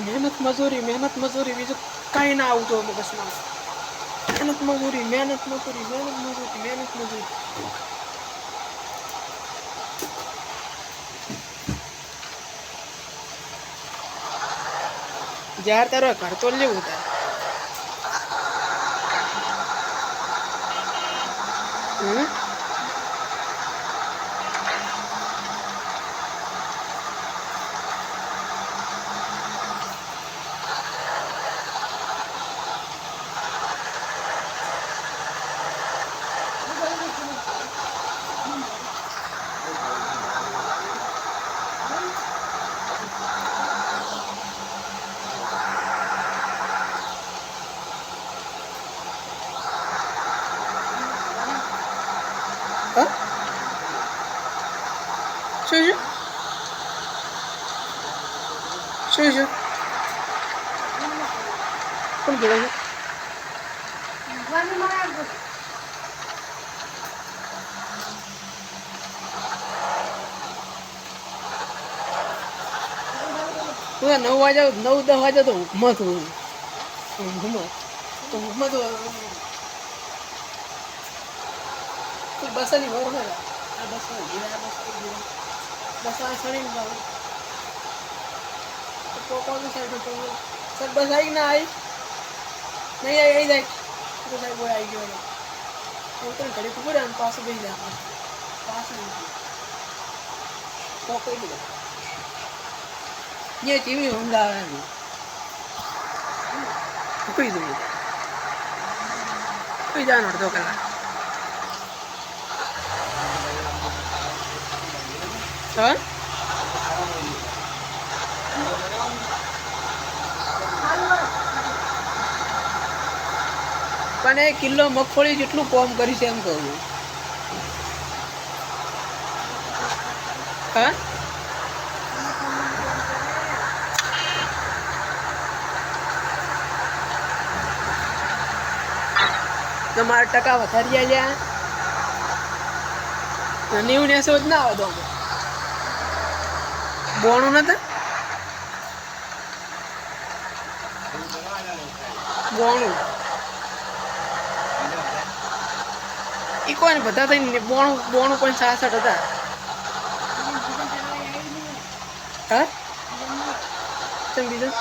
મહેનત મજૂરી બીજું કાંઈ ના આવતું મગજમાં. મહેનત મજૂરી. જ્યાર તારો ઘર તો લેવું તારે. શું કોણ બોલે છે? તું 9 વાગ્યા 9-10 વાગ્યા તો ઊંઘમાં તો બસાની વાર હોય. આ બસ આ સણી કોણ સાઈડ સર બસ આવી ના આવી નહીં આવી જાય તો સાહેબ બોય આવી ગયો ઉતરે ઘડી ખબર આમ પાછું બેસી જાય પાછું કહી દીધું ये टीवी होंडा है कोई नहीं कोई जान और दो कला हाँ પણ 1 કિલો મગફળી જેટલું કોમ કરી છે એમ કહું. હા તમારા ટકા વધારી ગયા 90-90 જ ના આવે તો બોણું નતા બોણું એ કોઈ ને બધા થઈને બોણું પણ 66 હતા. હા ચમ બીજું